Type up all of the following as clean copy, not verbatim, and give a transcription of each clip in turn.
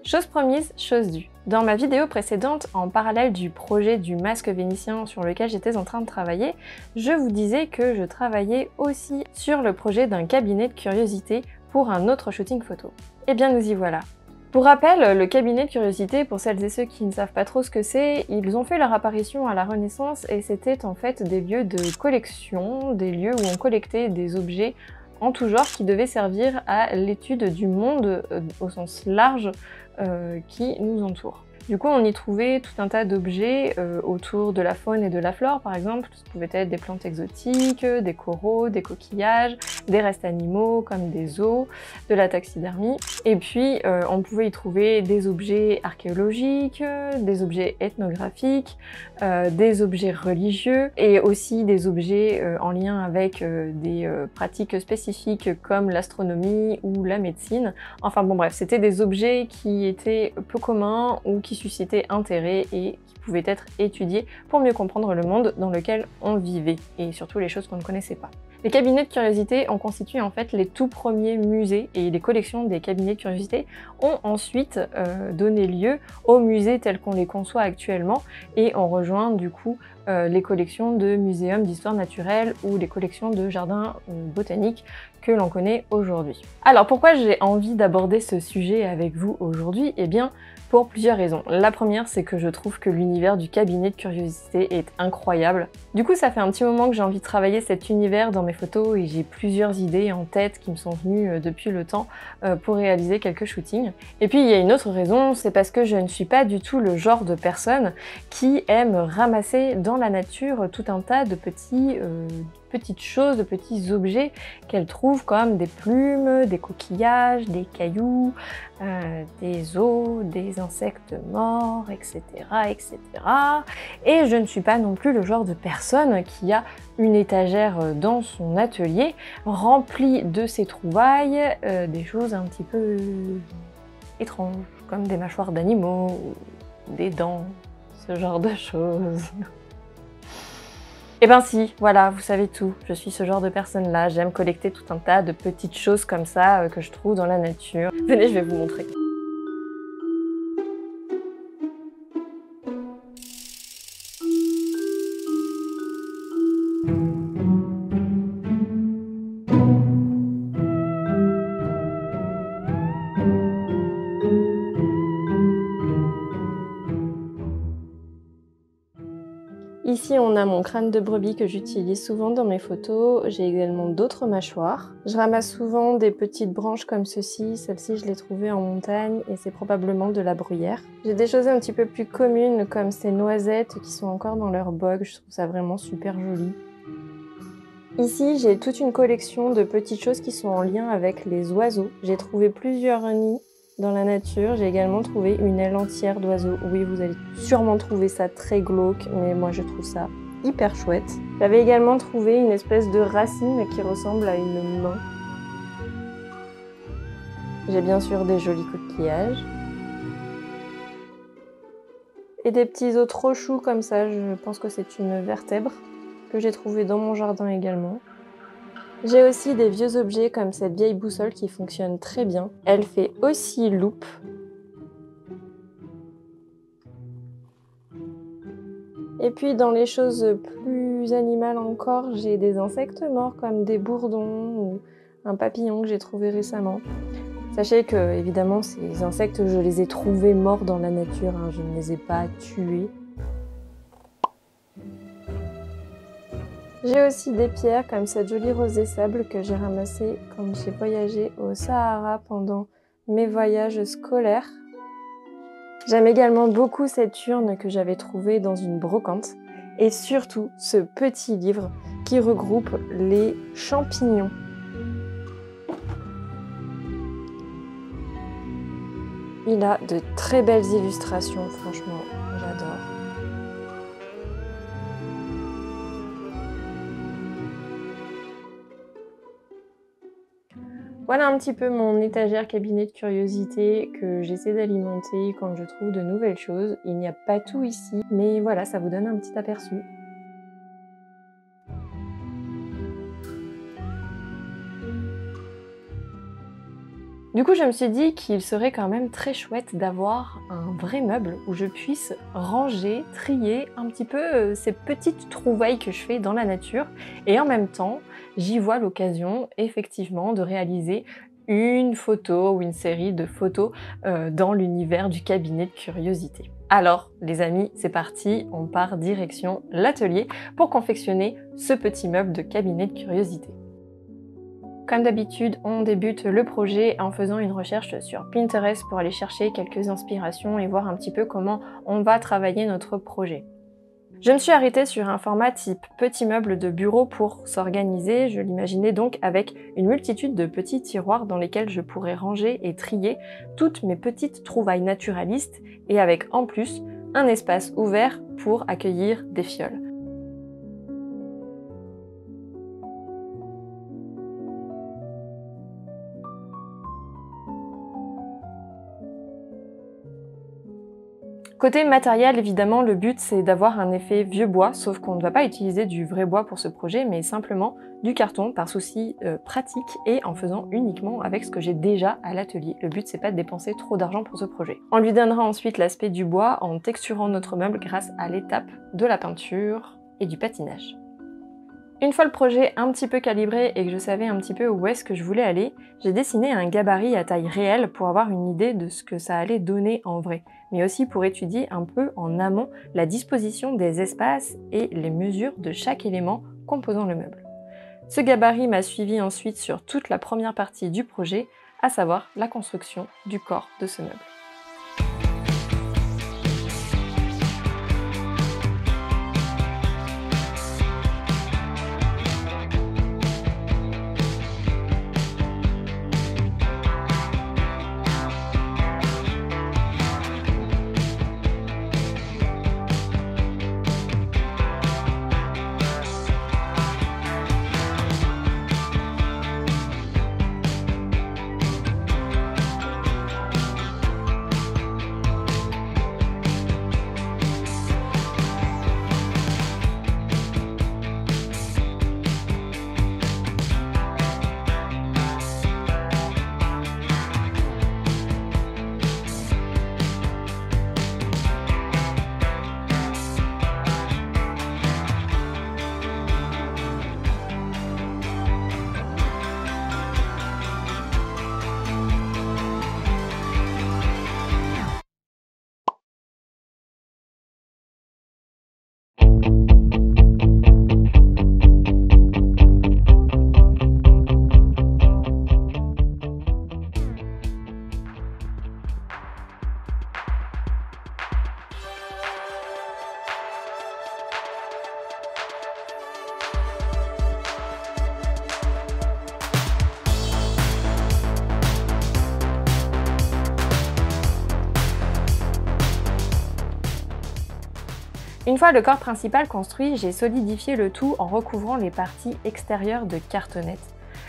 Chose promise, chose due. Dans ma vidéo précédente, en parallèle du projet du masque vénitien sur lequel j'étais en train de travailler, je vous disais que je travaillais aussi sur le projet d'un cabinet de curiosité pour un autre shooting photo. Eh bien nous y voilà. Pour rappel, le cabinet de curiosité, pour celles et ceux qui ne savent pas trop ce que c'est, ils ont fait leur apparition à la Renaissance et c'était en fait des lieux de collection, des lieux où on collectait des objets en tout genre qui devaient servir à l'étude du monde au sens large qui nous entoure. Du coup, on y trouvait tout un tas d'objets autour de la faune et de la flore, par exemple. Ça pouvait être des plantes exotiques, des coraux, des coquillages, des restes animaux comme des os, de la taxidermie. Et puis, on pouvait y trouver des objets archéologiques, des objets ethnographiques, des objets religieux et aussi des objets en lien avec des pratiques spécifiques comme l'astronomie ou la médecine. Enfin bon bref, c'était des objets qui étaient peu communs ou qui suscitaient intérêt et qui pouvaient être étudiés pour mieux comprendre le monde dans lequel on vivait et surtout les choses qu'on ne connaissait pas. Les cabinets de curiosité ont constitué en fait les tout premiers musées et les collections des cabinets de curiosité ont ensuite donné lieu aux musées tels qu'on les conçoit actuellement et ont rejoint du coup les collections de muséums d'histoire naturelle ou les collections de jardins botaniques que l'on connaît aujourd'hui. Alors pourquoi j'ai envie d'aborder ce sujet avec vous aujourd'hui? Eh bien pour plusieurs raisons. La première, c'est que je trouve que l'univers du cabinet de curiosité est incroyable. Du coup, ça fait un petit moment que j'ai envie de travailler cet univers dans mes photos et j'ai plusieurs idées en tête qui me sont venues depuis le temps pour réaliser quelques shootings. Et puis, il y a une autre raison, c'est parce que je ne suis pas du tout le genre de personne qui aime ramasser dans la nature tout un tas de petites choses, de petits objets qu'elle trouve comme des plumes, des coquillages, des cailloux, des os, des insectes morts, etc., etc. Et je ne suis pas non plus le genre de personne qui a une étagère dans son atelier remplie de ses trouvailles, des choses un petit peu étranges, comme des mâchoires d'animaux, ou des dents, ce genre de choses. Eh ben si, voilà, vous savez tout, je suis ce genre de personne-là, j'aime collecter tout un tas de petites choses comme ça que je trouve dans la nature. Venez, je vais vous montrer. Ici, on a mon crâne de brebis que j'utilise souvent dans mes photos. J'ai également d'autres mâchoires. Je ramasse souvent des petites branches comme ceci. Celle-ci, je l'ai trouvée en montagne et c'est probablement de la bruyère. J'ai des choses un petit peu plus communes comme ces noisettes qui sont encore dans leur bog. Je trouve ça vraiment super joli. Ici, j'ai toute une collection de petites choses qui sont en lien avec les oiseaux. J'ai trouvé plusieurs nids dans la nature. J'ai également trouvé une aile entière d'oiseaux. Oui, vous allez sûrement trouver ça très glauque, mais moi je trouve ça hyper chouette. J'avais également trouvé une espèce de racine qui ressemble à une main. J'ai bien sûr des jolis coquillages. Et des petits os trop choux comme ça, je pense que c'est une vertèbre que j'ai trouvée dans mon jardin également. J'ai aussi des vieux objets comme cette vieille boussole qui fonctionne très bien. Elle fait aussi loupe. Et puis dans les choses plus animales encore, j'ai des insectes morts comme des bourdons ou un papillon que j'ai trouvé récemment. Sachez que évidemment ces insectes, je les ai trouvés morts dans la nature, hein, je ne les ai pas tués. J'ai aussi des pierres comme cette jolie rose des sables que j'ai ramassée quand j'ai voyagé au Sahara pendant mes voyages scolaires. J'aime également beaucoup cette urne que j'avais trouvée dans une brocante et surtout ce petit livre qui regroupe les champignons. Il a de très belles illustrations, franchement, j'adore. Voilà un petit peu mon étagère cabinet de curiosité que j'essaie d'alimenter quand je trouve de nouvelles choses. Il n'y a pas tout ici, mais voilà, ça vous donne un petit aperçu. Du coup, je me suis dit qu'il serait quand même très chouette d'avoir un vrai meuble où je puisse ranger, trier un petit peu ces petites trouvailles que je fais dans la nature. Et en même temps, j'y vois l'occasion effectivement de réaliser une photo ou une série de photos dans l'univers du cabinet de curiosité. Alors, les amis, c'est parti, on part direction l'atelier pour confectionner ce petit meuble de cabinet de curiosité. Comme d'habitude, on débute le projet en faisant une recherche sur Pinterest pour aller chercher quelques inspirations et voir un petit peu comment on va travailler notre projet. Je me suis arrêtée sur un format type petit meuble de bureau pour s'organiser. Je l'imaginais donc avec une multitude de petits tiroirs dans lesquels je pourrais ranger et trier toutes mes petites trouvailles naturalistes et avec en plus un espace ouvert pour accueillir des fioles. Côté matériel, évidemment, le but c'est d'avoir un effet vieux bois, sauf qu'on ne va pas utiliser du vrai bois pour ce projet, mais simplement du carton par souci pratique et en faisant uniquement avec ce que j'ai déjà à l'atelier. Le but c'est pas de dépenser trop d'argent pour ce projet. On lui donnera ensuite l'aspect du bois en texturant notre meuble grâce à l'étape de la peinture et du patinage. Une fois le projet un petit peu calibré et que je savais un petit peu où est-ce que je voulais aller, j'ai dessiné un gabarit à taille réelle pour avoir une idée de ce que ça allait donner en vrai, mais aussi pour étudier un peu en amont la disposition des espaces et les mesures de chaque élément composant le meuble. Ce gabarit m'a suivi ensuite sur toute la première partie du projet, à savoir la construction du corps de ce meuble. Une fois le corps principal construit, j'ai solidifié le tout en recouvrant les parties extérieures de cartonnette.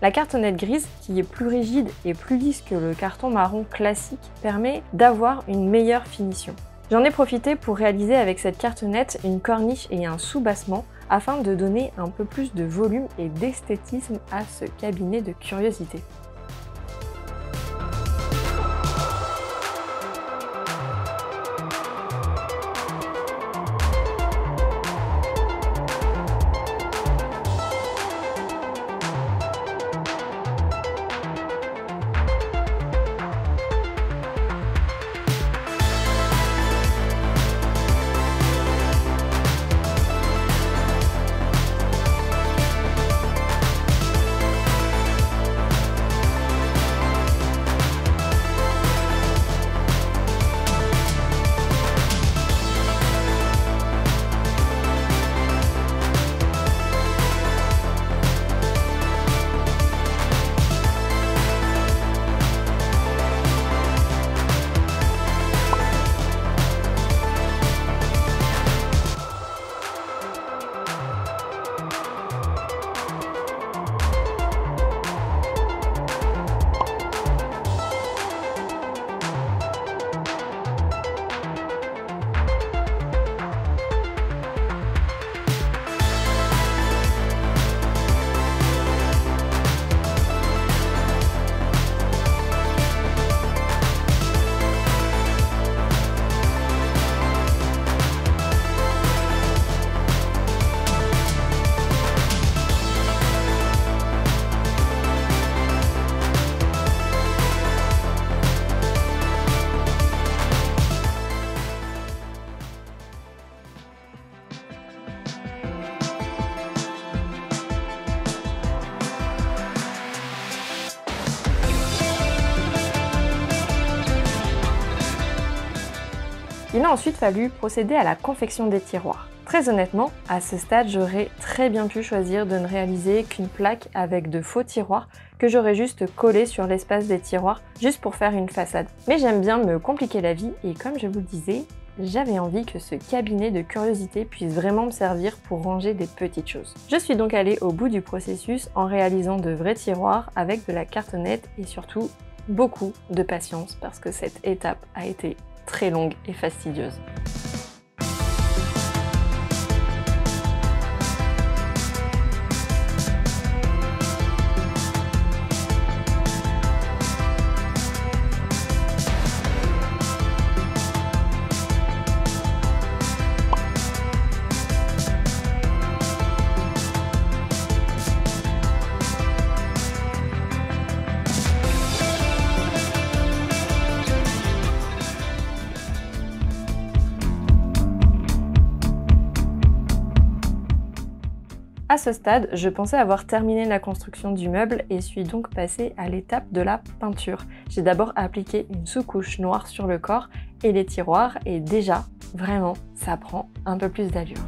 La cartonnette grise, qui est plus rigide et plus lisse que le carton marron classique, permet d'avoir une meilleure finition. J'en ai profité pour réaliser avec cette cartonnette une corniche et un soubassement afin de donner un peu plus de volume et d'esthétisme à ce cabinet de curiosité. Il a ensuite fallu procéder à la confection des tiroirs. Très honnêtement, à ce stade, j'aurais très bien pu choisir de ne réaliser qu'une plaque avec de faux tiroirs que j'aurais juste collé sur l'espace des tiroirs juste pour faire une façade. Mais j'aime bien me compliquer la vie et comme je vous le disais, j'avais envie que ce cabinet de curiosité puisse vraiment me servir pour ranger des petites choses. Je suis donc allée au bout du processus en réalisant de vrais tiroirs avec de la cartonnette et surtout beaucoup de patience parce que cette étape a été très longue et fastidieuse. À ce stade, je pensais avoir terminé la construction du meuble et suis donc passée à l'étape de la peinture. J'ai d'abord appliqué une sous-couche noire sur le corps et les tiroirs et déjà, vraiment, ça prend un peu plus d'allure.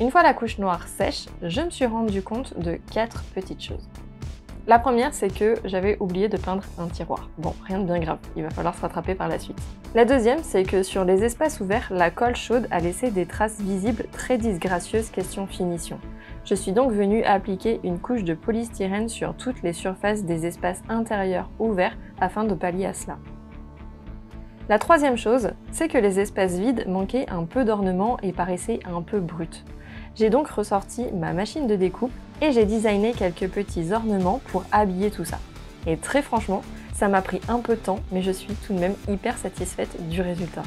Une fois la couche noire sèche, je me suis rendu compte de 4 petites choses. La première, c'est que j'avais oublié de peindre un tiroir. Bon, rien de bien grave, il va falloir se rattraper par la suite. La deuxième, c'est que sur les espaces ouverts, la colle chaude a laissé des traces visibles très disgracieuses question finition. Je suis donc venue appliquer une couche de polystyrène sur toutes les surfaces des espaces intérieurs ouverts afin de pallier à cela. La troisième chose, c'est que les espaces vides manquaient un peu d'ornement et paraissaient un peu bruts. J'ai donc ressorti ma machine de découpe et j'ai designé quelques petits ornements pour habiller tout ça. Et très franchement, ça m'a pris un peu de temps, mais je suis tout de même hyper satisfaite du résultat.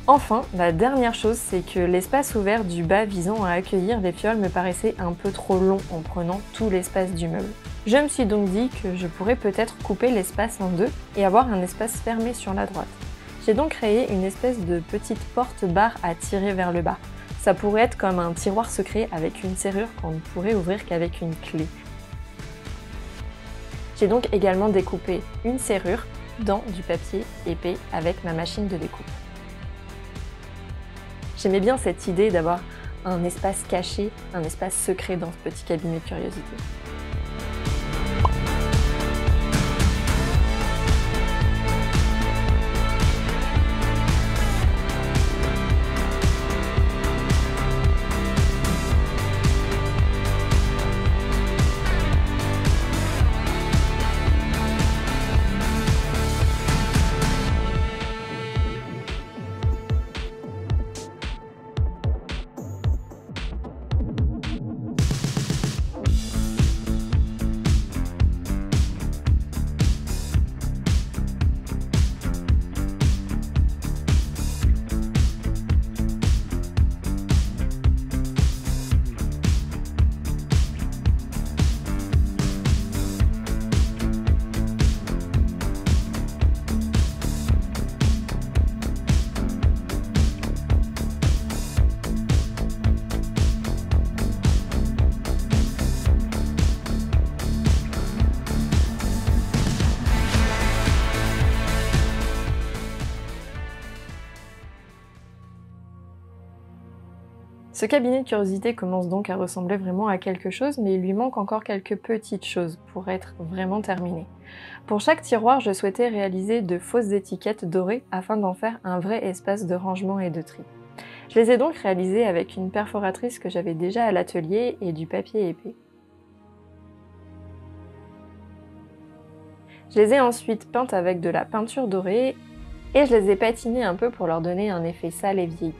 Enfin, la dernière chose, c'est que l'espace ouvert du bas visant à accueillir les fioles me paraissait un peu trop long en prenant tout l'espace du meuble. Je me suis donc dit que je pourrais peut-être couper l'espace en deux et avoir un espace fermé sur la droite. J'ai donc créé une espèce de petite porte-barre à tirer vers le bas. Ça pourrait être comme un tiroir secret avec une serrure qu'on ne pourrait ouvrir qu'avec une clé. J'ai donc également découpé une serrure dans du papier épais avec ma machine de découpe. J'aimais bien cette idée d'avoir un espace caché, un espace secret dans ce petit cabinet de curiosité. Ce cabinet de curiosité commence donc à ressembler vraiment à quelque chose, mais il lui manque encore quelques petites choses pour être vraiment terminé. Pour chaque tiroir, je souhaitais réaliser de fausses étiquettes dorées afin d'en faire un vrai espace de rangement et de tri. Je les ai donc réalisées avec une perforatrice que j'avais déjà à l'atelier et du papier épais. Je les ai ensuite peintes avec de la peinture dorée et je les ai patinées un peu pour leur donner un effet sale et vieilli.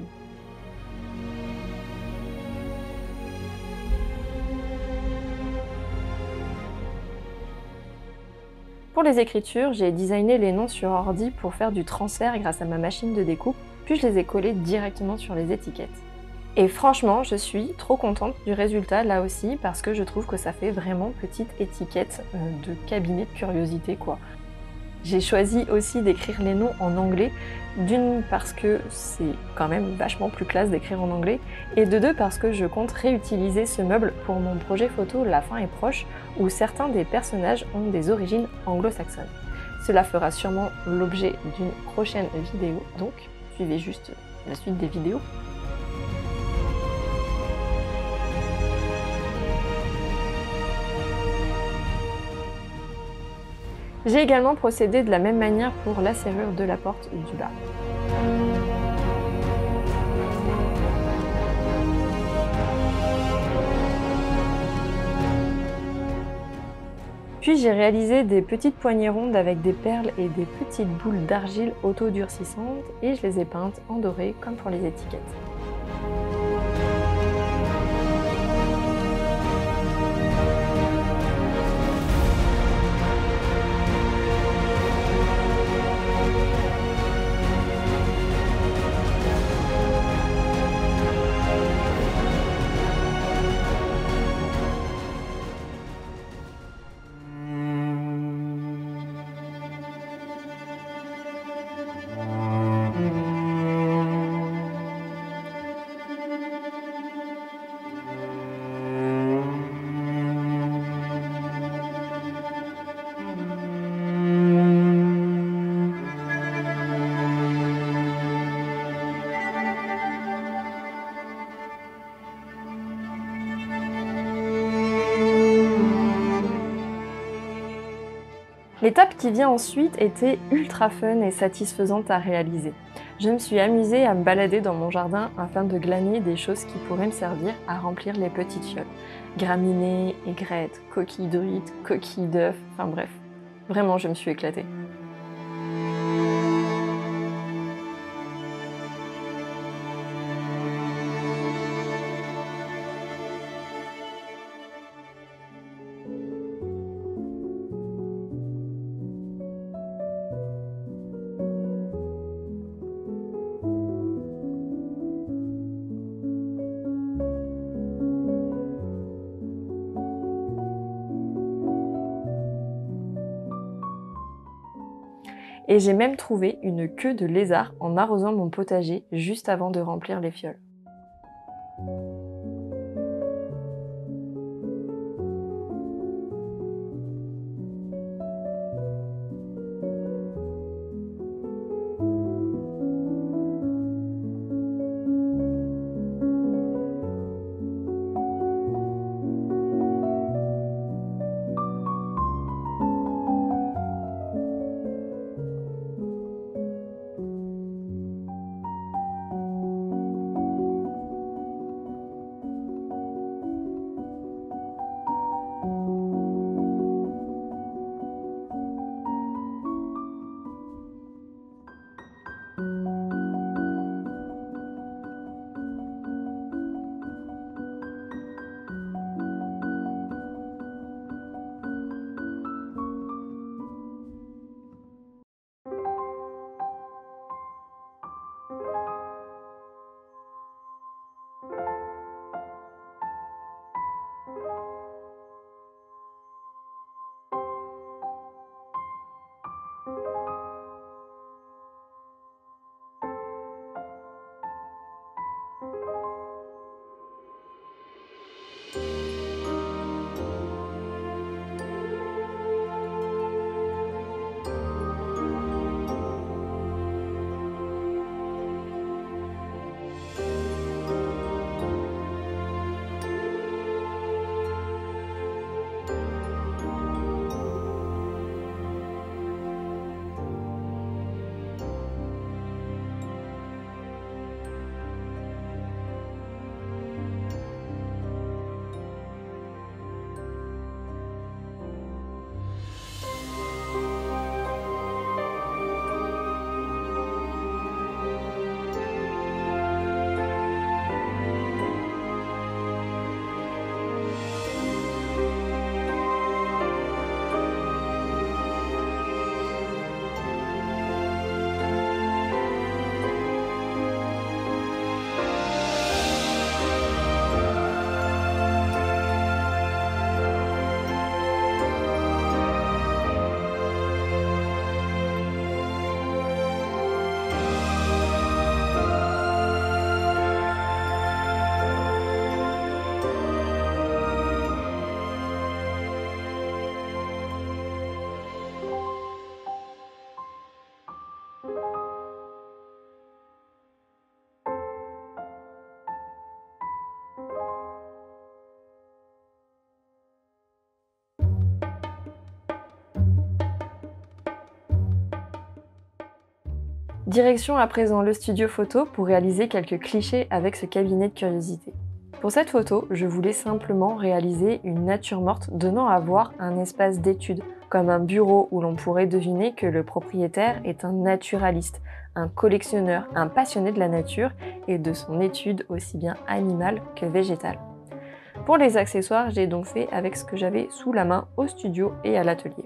Pour les écritures, j'ai designé les noms sur ordi pour faire du transfert grâce à ma machine de découpe, puis je les ai collés directement sur les étiquettes. Et franchement, je suis trop contente du résultat là aussi parce que je trouve que ça fait vraiment petite étiquette de cabinet de curiosité quoi. J'ai choisi aussi d'écrire les noms en anglais, d'une parce que c'est quand même vachement plus classe d'écrire en anglais, et de deux parce que je compte réutiliser ce meuble pour mon projet photo La fin est proche, où certains des personnages ont des origines anglo-saxonnes. Cela fera sûrement l'objet d'une prochaine vidéo, donc suivez juste la suite des vidéos. J'ai également procédé de la même manière pour la serrure de la porte du bas. Puis j'ai réalisé des petites poignées rondes avec des perles et des petites boules d'argile auto-durcissantes et je les ai peintes en doré comme pour les étiquettes. L'étape qui vient ensuite était ultra fun et satisfaisante à réaliser. Je me suis amusée à me balader dans mon jardin afin de glaner des choses qui pourraient me servir à remplir les petites fioles. Graminées, aigrettes, coquilles druides, coquilles d'œufs, enfin bref. Vraiment, je me suis éclatée. Et j'ai même trouvé une queue de lézard en arrosant mon potager juste avant de remplir les fioles. Direction à présent le studio photo pour réaliser quelques clichés avec ce cabinet de curiosité. Pour cette photo, je voulais simplement réaliser une nature morte donnant à voir un espace d'étude, comme un bureau où l'on pourrait deviner que le propriétaire est un naturaliste, un collectionneur, un passionné de la nature et de son étude aussi bien animale que végétale. Pour les accessoires, j'ai donc fait avec ce que j'avais sous la main au studio et à l'atelier.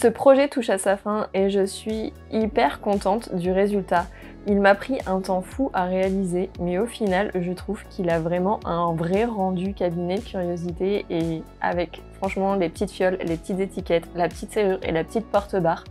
Ce projet touche à sa fin et je suis hyper contente du résultat. Il m'a pris un temps fou à réaliser, mais au final, je trouve qu'il a vraiment un vrai rendu cabinet de curiosité et avec franchement les petites fioles, les petites étiquettes, la petite serrure et la petite porte-barre.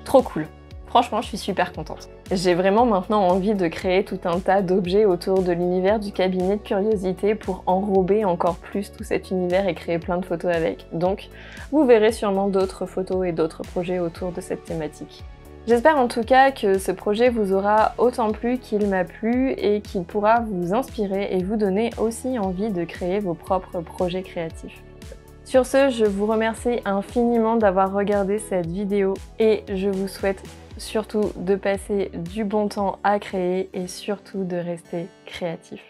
Trop cool! Franchement, je suis super contente. J'ai vraiment maintenant envie de créer tout un tas d'objets autour de l'univers du cabinet de curiosité pour enrober encore plus tout cet univers et créer plein de photos avec. Donc, vous verrez sûrement d'autres photos et d'autres projets autour de cette thématique. J'espère en tout cas que ce projet vous aura autant plu qu'il m'a plu et qu'il pourra vous inspirer et vous donner aussi envie de créer vos propres projets créatifs. Sur ce, je vous remercie infiniment d'avoir regardé cette vidéo et je vous souhaite surtout de passer du bon temps à créer et surtout de rester créatif.